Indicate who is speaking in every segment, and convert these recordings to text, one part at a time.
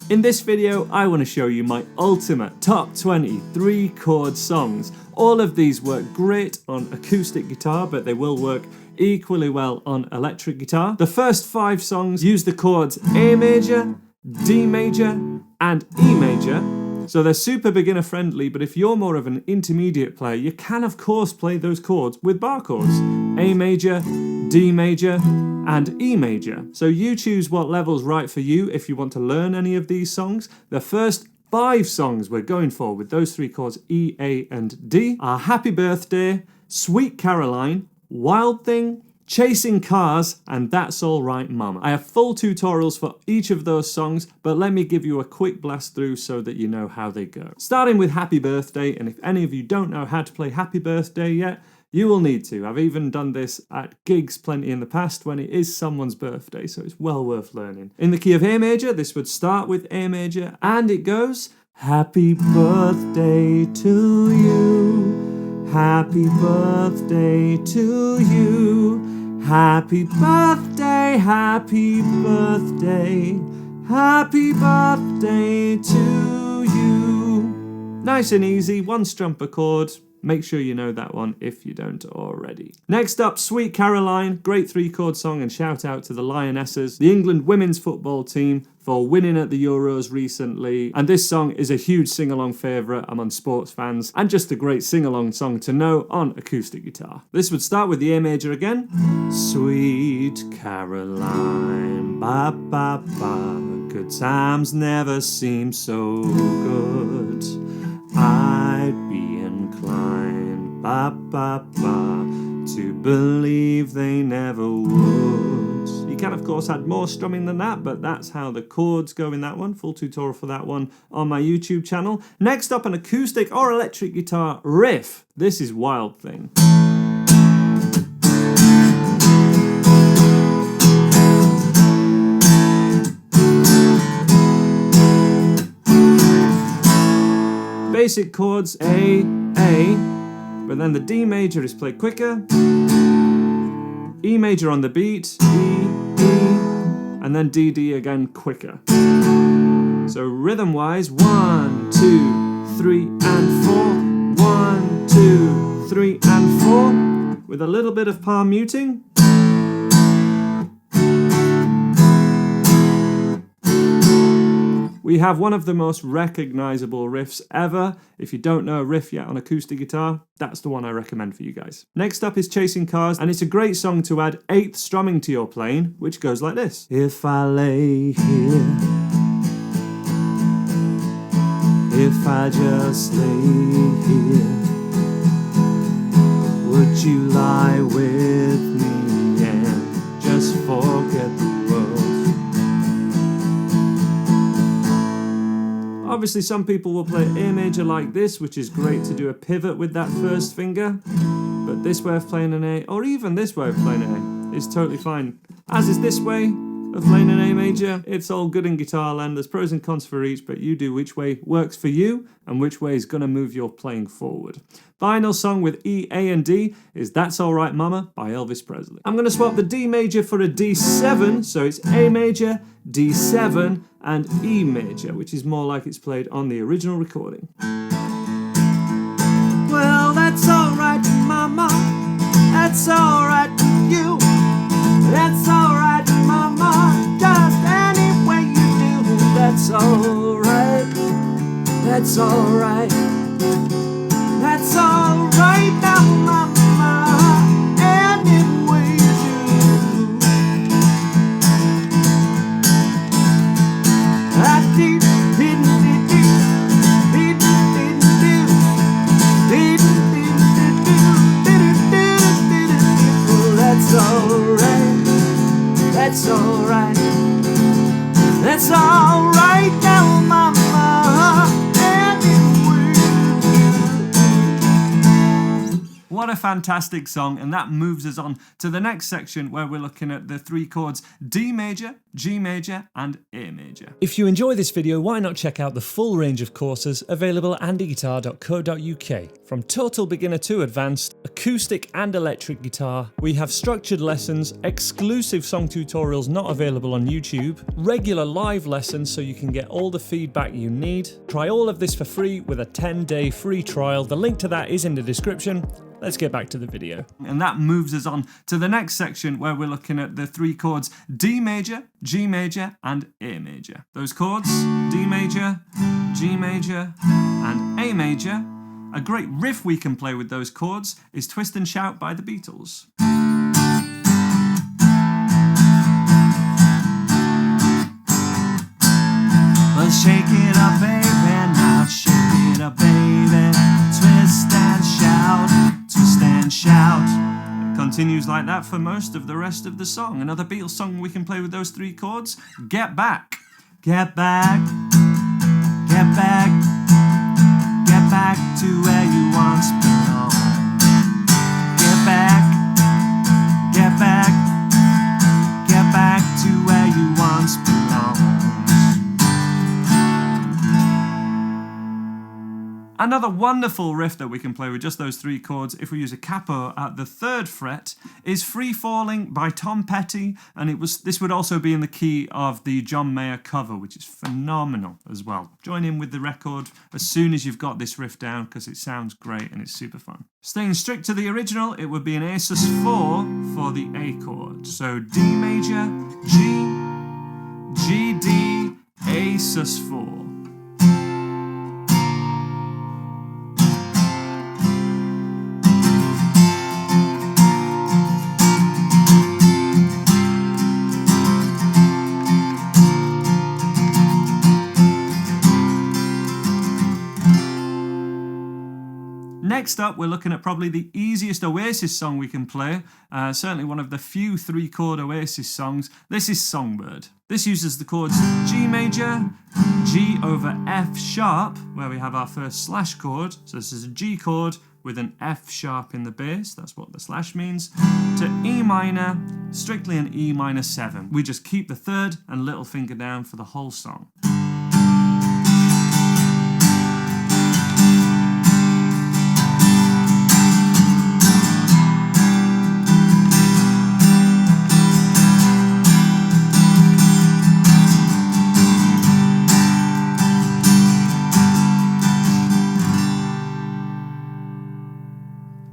Speaker 1: In this video, I want to show you my ultimate top 20 3-chord songs. All of these work great on acoustic guitar, but they will work equally well on electric guitar. The first 5 songs use the chords A major, D major, and E major. So they're super beginner friendly, but if you're more of an intermediate player, you can of course play those chords with bar chords. A major, D major, and E major. So you choose what level's right for you if you want to learn any of these songs. The first 5 songs we're going for with those 3 chords, E, A, and D, are Happy Birthday, Sweet Caroline, Wild Thing, Chasing Cars, and That's Alright Mama. I have full tutorials for each of those songs, but let me give you a quick blast through so that you know how they go. Starting with Happy Birthday, and if any of you don't know how to play Happy Birthday yet, you will need to. I've even done this at gigs plenty in the past when it is someone's birthday, so it's well worth learning. In the key of A major, this would start with A major, and it goes, Happy birthday to you, happy birthday to you, happy birthday, happy birthday, happy birthday to you. Nice and easy, 1 strum per chord. Make sure you know that one if you don't already. Next up, Sweet Caroline, great 3-chord song, and shout out to the Lionesses, the England women's football team, for winning at the Euros recently. And this song is a huge sing-along favourite among sports fans, and just a great sing-along song to know on acoustic guitar. This would start with the A major again. Sweet Caroline, ba ba ba, good times never seem so good. I'd be inclined, ba ba ba, to believe they never would. You can of course add more strumming than that, but that's how the chords go in that one. Full tutorial for that one on my YouTube channel. Next up, an acoustic or electric guitar riff. This is Wild Thing. Basic chords A, but then the D major is played quicker, E major on the beat, E, and then D, D again quicker. So rhythm wise, 1, 2, 3, and 4, 1, 2, 3, and 4, with a little bit of palm muting. We have one of the most recognizable riffs ever. If you don't know a riff yet on acoustic guitar, that's the one I recommend for you guys. Next up is Chasing Cars, and it's a great song to add 8th strumming to your playing, which goes like this. If I lay here, if I just lay here, would you lie with me and just forget the world? Obviously some people will play A major like this, which is great to do a pivot with that first finger, but this way of playing an A, or even this way of playing an A, is totally fine. As is this way of playing an A major. It's all good in guitar land, there's pros and cons for each, but you do which way works for you and which way is going to move your playing forward. Final song with E, A, and D is That's Alright Mama by Elvis Presley. I'm going to swap the D major for a D7, so it's A major, D7, and E major, which is more like it's played on the original recording. Well, that's alright, mama, that's alright to you, that's alright, mama, just any way you do, that's alright, that's alright, that's alright now, mama, any way you do. That's alright, that's alright now, mama, anyway. What a a fantastic song, and that moves us on to the next section where we're looking at the three chords D major, G major, and A major. If you enjoy this video, why not check out the full range of courses available at andyguitar.co.uk. From total beginner to advanced, acoustic and electric guitar, we have structured lessons, exclusive song tutorials not available on YouTube, regular live lessons so you can get all the feedback you need. Try all of this for free with a 10-day free trial. The link to that is in the description. Let's get back to the video. And that moves us on to the next section where we're looking at the three chords D major, G major, and A major. Those chords, D major, G major, and A major. A great riff we can play with those chords is Twist and Shout by the Beatles. Well, shake it up, baby, now shake it up, baby. Twist and shout, twist and shout. It continues like that for most of the rest of the song. Another Beatles song we can play with those three chords, Get Back. Get back, get back, get back to where you once belonged. Get back, get back, get back to where you once belonged. Another wonderful riff that we can play with just those three chords if we use a capo at the 3rd fret is Free Falling by Tom Petty, and this would also be in the key of the John Mayer cover, which is phenomenal as well. Join in with the record as soon as you've got this riff down because it sounds great and it's super fun. Staying strict to the original, it would be an A sus4 for the A chord. So D major, G, G, D, A sus4. Next up, we're looking at probably the easiest Oasis song we can play, certainly one of the few 3-chord Oasis songs. This is Songbird. This uses the chords G major, G over F sharp, where we have our first slash chord. So this is a G chord with an F sharp in the bass, that's what the slash means, to E minor, strictly an E minor 7. We just keep the 3rd and little finger down for the whole song.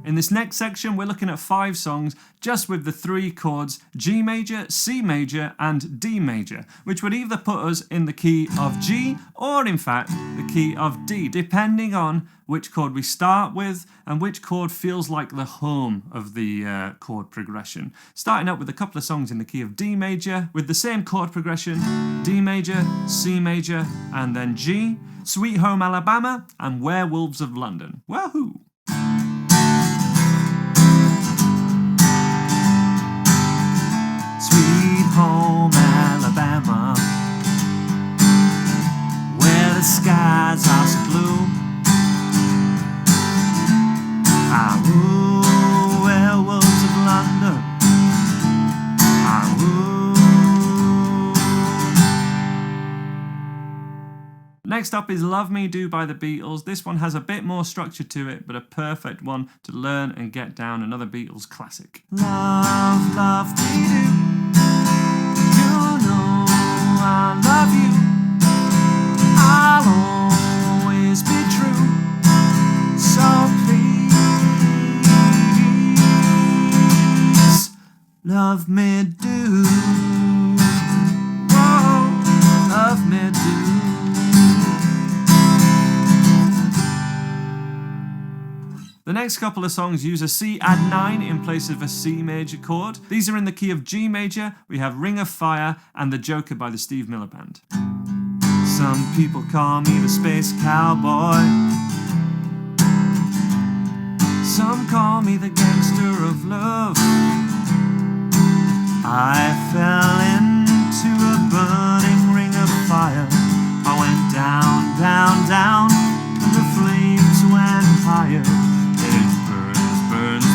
Speaker 1: In this next section, we're looking at 5 songs just with the 3 chords G major, C major, and D major, which would either put us in the key of G or, in fact, the key of D, depending on which chord we start with and which chord feels like the home of the chord progression. Starting up with a couple of songs in the key of D major with the same chord progression, D major, C major, and then G, Sweet Home Alabama, and Werewolves of London. Wahoo! Sweet home Alabama, where the skies are so blue. Ah, ooh, werewolves of London. Ah, ooh. Next up is Love Me Do by the Beatles. This one has a bit more structure to it, but a perfect one to learn and get down. Another Beatles classic. Love, love me do. I love you, I'll always be true, so please, love me do, whoa, love me do. The next couple of songs use a C add 9 in place of a C major chord. These are in the key of G major. We have Ring of Fire and The Joker by the Steve Miller Band. Some people call me the Space Cowboy. Some call me the Gangster of Love. I fell into a burning ring of fire. I went down, down, down, and the flames went higher. It burns, burns,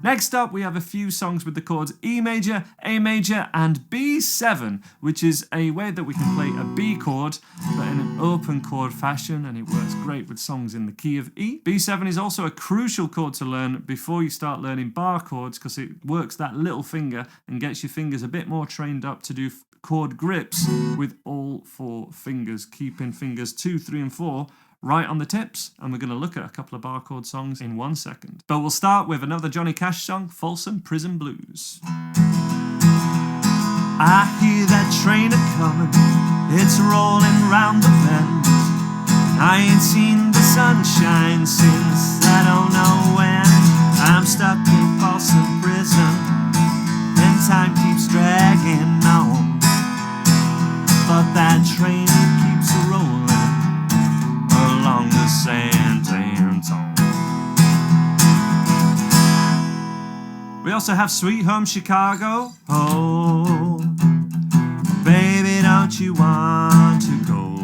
Speaker 1: Next up, we have a few songs with the chords E major, A major, and B7, which is a way that we can play a B chord, but in an open chord fashion, and it works great with songs in the key of E. B7 is also a crucial chord to learn before you start learning bar chords, because it works that little finger and gets your fingers a bit more trained up to do chord grips with all 4 fingers, keeping fingers 2, 3, and 4 right on the tips, and we're going to look at a couple of bar chord songs in 1 second. But we'll start with another Johnny Cash song, Folsom Prison Blues. I hear that train a-comin', it's rolling round the bend. I ain't seen the sunshine since I don't know when. I'm stuck in Folsom Prison, and time keeps dragging on, but that train keeps rolling along the San Antone. We also have Sweet Home Chicago. Oh, baby, don't you want to go?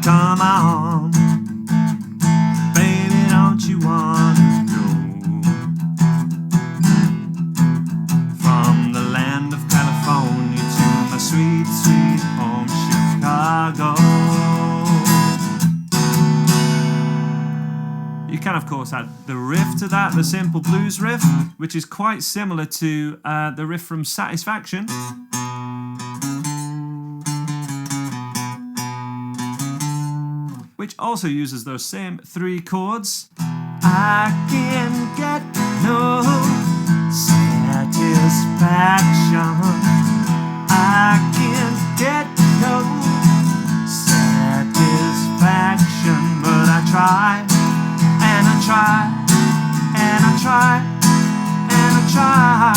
Speaker 1: Come on, baby, don't you want to go? From the land of California to my sweet, sweet home Chicago. You can, of course, add the riff to that, the simple blues riff, which is quite similar to the riff from Satisfaction. Which also uses those same 3 chords. I can get no satisfaction. I can get no satisfaction, but I try, and I try, and I try, and I try.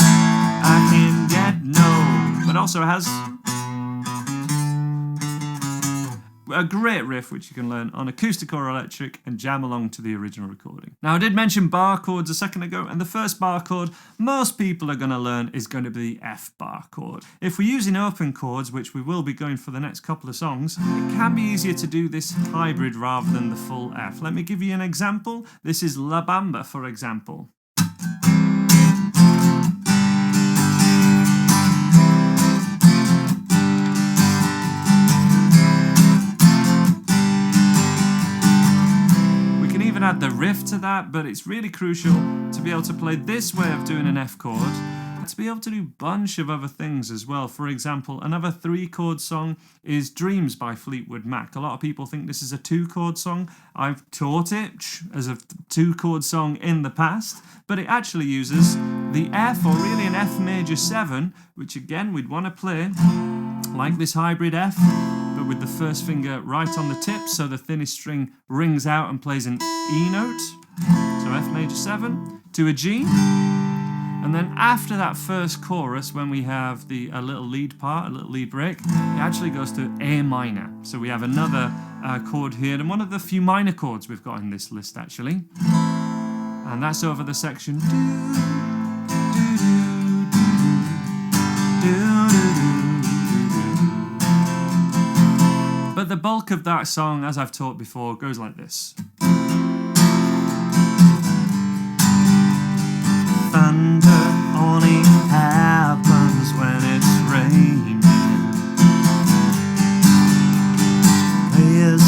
Speaker 1: I can get no, but also has a great riff which you can learn on acoustic or electric and jam along to the original recording. Now, I did mention bar chords a second ago, and the first bar chord most people are going to learn is going to be the F bar chord. If we're using open chords, which we will be going for the next couple of songs, it can be easier to do this hybrid rather than the full F. Let me give you an example. This is La Bamba, for example. Add the riff to that, but it's really crucial to be able to play this way of doing an F chord, and to be able to do a bunch of other things as well. For example, another 3-chord song is Dreams by Fleetwood Mac. A lot of people think this is a 2-chord song. I've taught it as a 2-chord song in the past, but it actually uses the F, or really an F major 7, which again we'd want to play like this hybrid F, but with the first finger right on the tip, so the thinnest string rings out and plays an E note. So F major 7 to a G. And then after that first chorus, when we have a little lead part, a little lead break, it actually goes to A minor. So we have another chord here, and one of the few minor chords we've got in this list actually. And that's over the section. But the bulk of that song, as I've taught before, goes like this. Thunder only happens when it's raining. Players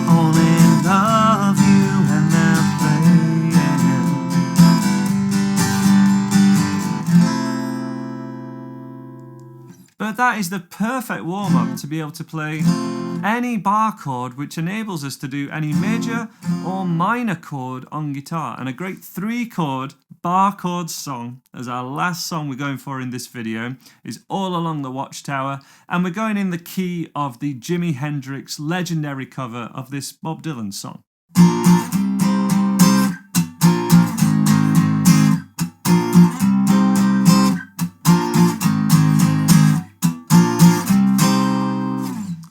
Speaker 1: only love you when they're playing. But that is the perfect warm-up to be able to play any bar chord, which enables us to do any major or minor chord on guitar. And a great 3-chord bar chord song as our last song we're going for in this video is All Along the Watchtower, and we're going in the key of the Jimi Hendrix legendary cover of this Bob Dylan song.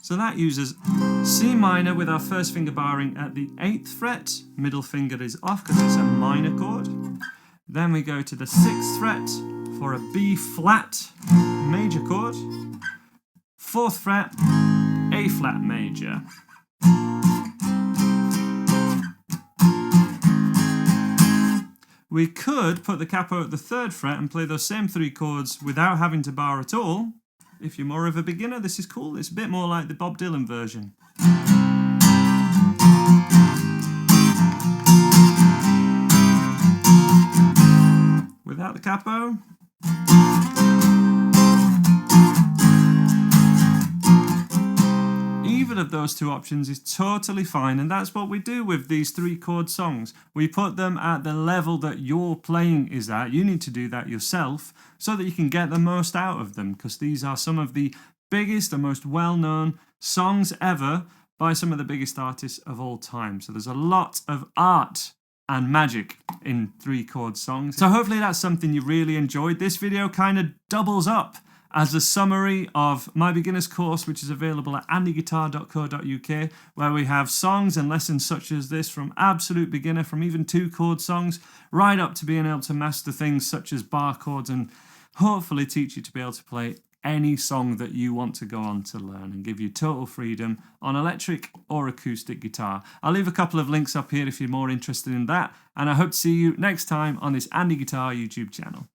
Speaker 1: So that uses C minor with our first finger barring at the 8th fret. Middle finger is off because it's a minor chord. Then we go to the 6th fret for a B flat major chord. 4th fret, A flat major. We could put the capo at the 3rd fret and play those same 3 chords without having to bar at all. If you're more of a beginner, this is cool. It's a bit more like the Bob Dylan version. Without the capo. Either of those 2 options is totally fine, and that's what we do with these 3 chord songs. We put them at the level that your playing is at. You need to do that yourself so that you can get the most out of them, because these are some of the biggest and most well-known songs ever by some of the biggest artists of all time. So there's a lot of art and magic in 3 chord songs. So hopefully that's something you really enjoyed. This video kind of doubles up as a summary of my beginner's course, which is available at andyguitar.co.uk, where we have songs and lessons such as this from absolute beginner, from even 2 chord songs, right up to being able to master things such as bar chords, and hopefully teach you to be able to play any song that you want to go on to learn and give you total freedom on electric or acoustic guitar. I'll leave a couple of links up here if you're more interested in that, and I hope to see you next time on this Andy Guitar YouTube channel.